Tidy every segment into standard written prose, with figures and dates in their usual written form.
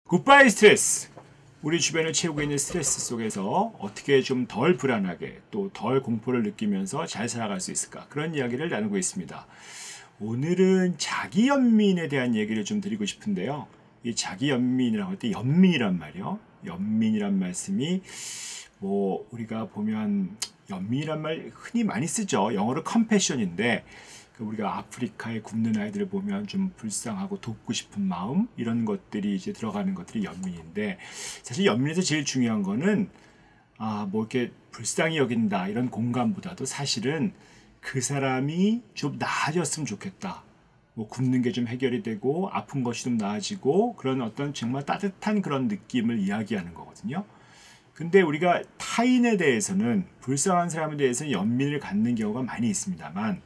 굿바이 스트레스. 우리 주변을 채우고 있는 스트레스 속에서 어떻게 좀 덜 불안하게 또 덜 공포를 느끼면서 잘 살아갈 수 있을까? 그런 이야기를 나누고 있습니다. 오늘은 자기연민에 대한 얘기를 좀 드리고 싶은데요. 이 자기연민이라고 할 때 연민이란 말이요. 연민이란 말씀이 우리가 보면 연민이란 말 흔히 많이 쓰죠. 영어로 컴패션인데 우리가 아프리카에 굶는 아이들을 보면 좀 불쌍하고 돕고 싶은 마음 이런 것들이 이제 들어가는 것들이 연민인데, 사실 연민에서 제일 중요한 거는 이렇게 불쌍히 여긴다 이런 공감보다도 사실은 그 사람이 좀 나아졌으면 좋겠다. 굶는 게 좀 해결이 되고 아픈 것이 좀 나아지고 그런 어떤 정말 따뜻한 그런 느낌을 이야기하는 거거든요. 근데 우리가 타인에 대해서는, 불쌍한 사람에 대해서는 연민을 갖는 경우가 많이 있습니다만,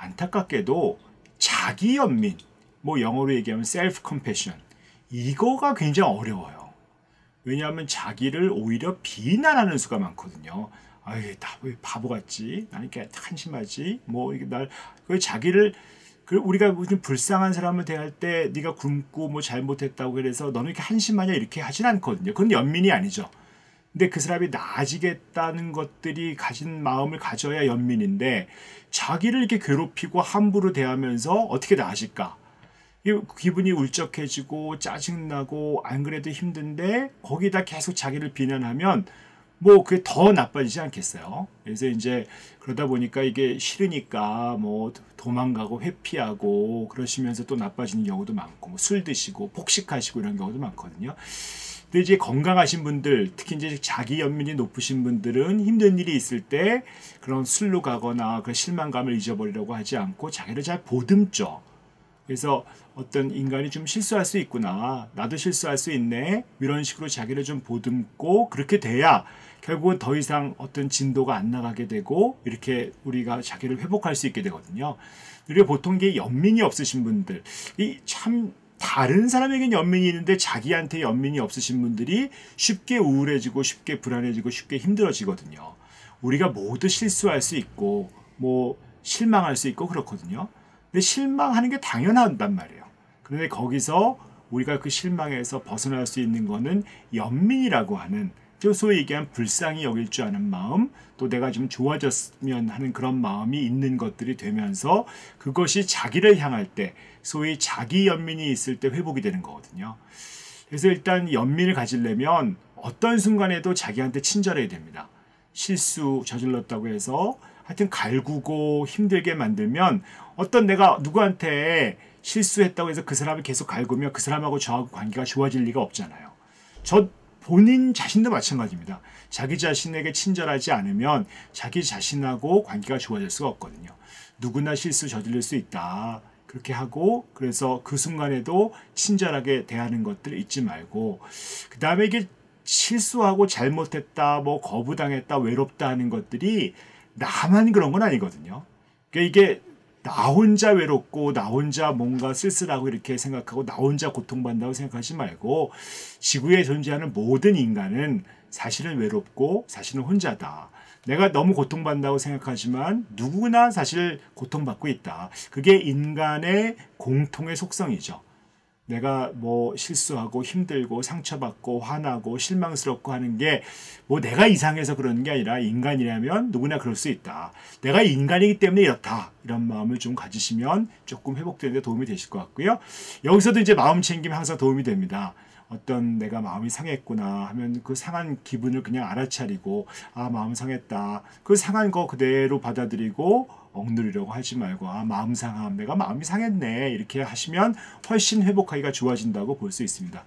안타깝게도 자기 연민, 영어로 얘기하면 self compassion, 이거가 굉장히 어려워요. 왜냐하면 자기를 오히려 비난하는 수가 많거든요. 아이, 나 왜 바보 같지? 나는 이렇게 한심하지? 자기를, 우리가 무슨 불쌍한 사람을 대할 때 네가 굶고 잘못했다고 그래서 너는 이렇게 한심하냐 이렇게 하진 않거든요. 그건 연민이 아니죠. 근데 그 사람이 나아지겠다는 것들이 가진 마음을 가져야 연민인데, 자기를 이렇게 괴롭히고 함부로 대하면서 어떻게 나아질까? 기분이 울적해지고 짜증나고 안 그래도 힘든데 거기다 계속 자기를 비난하면 그게 더 나빠지지 않겠어요? 그래서 이제 그러다 보니까 이게 싫으니까 도망가고 회피하고 그러시면서 또 나빠지는 경우도 많고, 술 드시고 폭식하시고 이런 경우도 많거든요. 근데 이제 건강하신 분들, 특히 이제 자기 연민이 높으신 분들은 힘든 일이 있을 때 그런 술로 가거나 그 실망감을 잊어버리려고 하지 않고 자기를 잘 보듬죠. 그래서 어떤 인간이 좀 실수할 수 있구나, 나도 실수할 수 있네, 이런 식으로 자기를 좀 보듬고, 그렇게 돼야 결국은 더 이상 어떤 진도가 안 나가게 되고 이렇게 우리가 자기를 회복할 수 있게 되거든요. 우리가 보통 이게 연민이 없으신 분들, 다른 사람에겐 연민이 있는데 자기한테 연민이 없으신 분들이 쉽게 우울해지고 쉽게 불안해지고 쉽게 힘들어지거든요. 우리가 모두 실수할 수 있고 실망할 수 있고 그렇거든요. 근데 실망하는 게 당연하단 말이에요. 그런데 거기서 우리가 그 실망에서 벗어날 수 있는 거는 연민이라고 하는, 소위 얘기한 불쌍히 여길 줄 아는 마음, 또 내가 좀 좋아졌으면 하는 그런 마음이 있는 것들이 되면서 그것이 자기를 향할 때, 소위 자기 연민이 있을 때 회복이 되는 거거든요. 그래서 일단 연민을 가지려면 어떤 순간에도 자기한테 친절해야 됩니다. 실수 저질렀다고 해서 하여튼 갈구고 힘들게 만들면, 내가 누구한테 실수했다고 해서 그 사람을 계속 갈구면 그 사람하고 저하고 관계가 좋아질 리가 없잖아요. 본인 자신도 마찬가지입니다. 자기 자신에게 친절하지 않으면 자기 자신하고 관계가 좋아질 수가 없거든요. 누구나 실수 저지를 수 있다, 그렇게 하고, 그래서 그 순간에도 친절하게 대하는 것들 잊지 말고, 그 다음에 이게 실수하고 잘못했다, 거부당했다, 외롭다 하는 것들이 나만 그런 건 아니거든요. 그러니까 이게 나 혼자 외롭고 나 혼자 뭔가 쓸쓸하고 이렇게 생각하고 나 혼자 고통받는다고 생각하지 말고, 지구에 존재하는 모든 인간은 사실은 외롭고 사실은 혼자다. 내가 너무 고통받는다고 생각하지만 누구나 사실 고통받고 있다. 그게 인간의 공통의 속성이죠. 내가 실수하고 힘들고 상처받고 화나고 실망스럽고 하는 게 내가 이상해서 그러는 게 아니라 인간이라면 누구나 그럴 수 있다. 내가 인간이기 때문에 이렇다. 이런 마음을 좀 가지시면 조금 회복되는 데 도움이 되실 것 같고요. 여기서도 이제 마음 챙김이 항상 도움이 됩니다. 내가 마음이 상했구나 하면 그 상한 기분을 그냥 알아차리고, 마음 상했다, 그 상한 거 그대로 받아들이고 억누르려고 하지 말고, 마음 상함, 내가 마음이 상했네, 이렇게 하시면 훨씬 회복하기가 좋아진다고 볼 수 있습니다.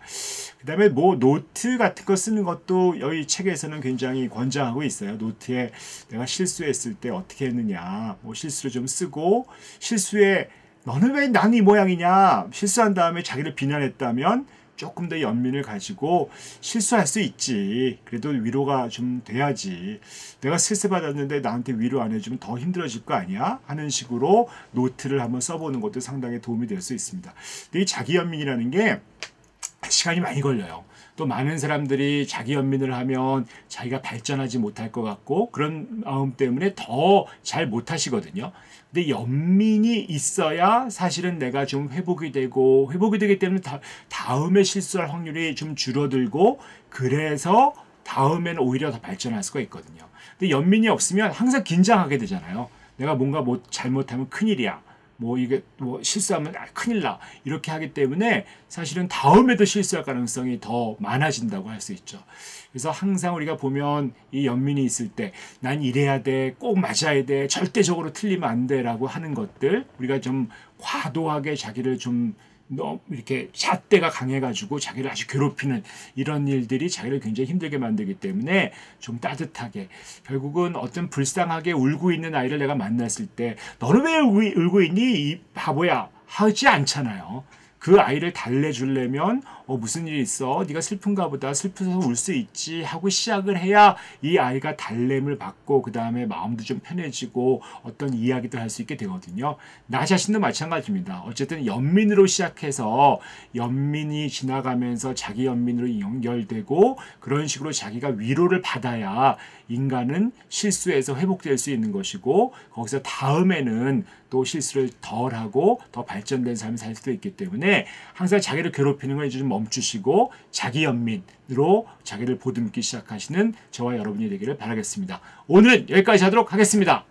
그 다음에 노트 같은 거 쓰는 것도 여기 책에서는 굉장히 권장하고 있어요. 노트에 내가 실수했을 때 어떻게 했느냐, 실수를 좀 쓰고, 실수에 너는 왜 난 이 모양이냐, 실수한 다음에 자기를 비난했다면 조금 더 연민을 가지고 실수할 수 있지, 그래도 위로가 좀 돼야지, 내가 스트레스 받았는데 나한테 위로 안 해주면 더 힘들어질 거 아니야 하는 식으로 노트를 한번 써보는 것도 상당히 도움이 될 수 있습니다. 근데 이 자기 연민이라는 게 시간이 많이 걸려요. 또 많은 사람들이 자기 연민을 하면 자기가 발전하지 못할 것 같고 그런 마음 때문에 더 잘 못하시거든요. 근데 연민이 있어야 사실은 내가 좀 회복이 되기 때문에 다음에 실수할 확률이 좀 줄어들고 그래서 다음에는 오히려 더 발전할 수가 있거든요. 근데 연민이 없으면 항상 긴장하게 되잖아요. 내가 뭔가 잘못하면 큰일이야. 이게 실수하면 큰일 나. 이렇게 하기 때문에 사실은 다음에도 실수할 가능성이 더 많아진다고 할 수 있죠. 그래서 항상 우리가 보면 이 연민이 있을 때 난 이래야 돼. 꼭 맞아야 돼. 절대적으로 틀리면 안 돼. 라고 하는 것들 우리가 좀 과도하게 자기를 좀 이렇게 잣대가 강해가지고 자기를 아주 괴롭히는 이런 일들이 자기를 굉장히 힘들게 만들기 때문에 좀 따뜻하게 결국은 어떤 불쌍하게 울고 있는 아이를 내가 만났을 때 너는 왜 울고 있니? 이 바보야 하지 않잖아요. 그 아이를 달래주려면 무슨 일이 있어? 네가 슬픈가 보다. 슬퍼서 울 수 있지 하고 시작을 해야 이 아이가 달램을 받고 그 다음에 마음도 좀 편해지고 어떤 이야기도 할 수 있게 되거든요. 나 자신도 마찬가지입니다. 어쨌든 연민으로 시작해서 연민이 지나가면서 자기 연민으로 연결되고 그런 식으로 자기가 위로를 받아야 인간은 실수에서 회복될 수 있는 것이고 거기서 다음에는 또 실수를 덜하고 더 발전된 삶을 살 수도 있기 때문에 항상 자기를 괴롭히는 걸 좀 멈추시고 자기 연민으로 자기를 보듬기 시작하시는 저와 여러분이 되기를 바라겠습니다. 오늘은 여기까지 하도록 하겠습니다.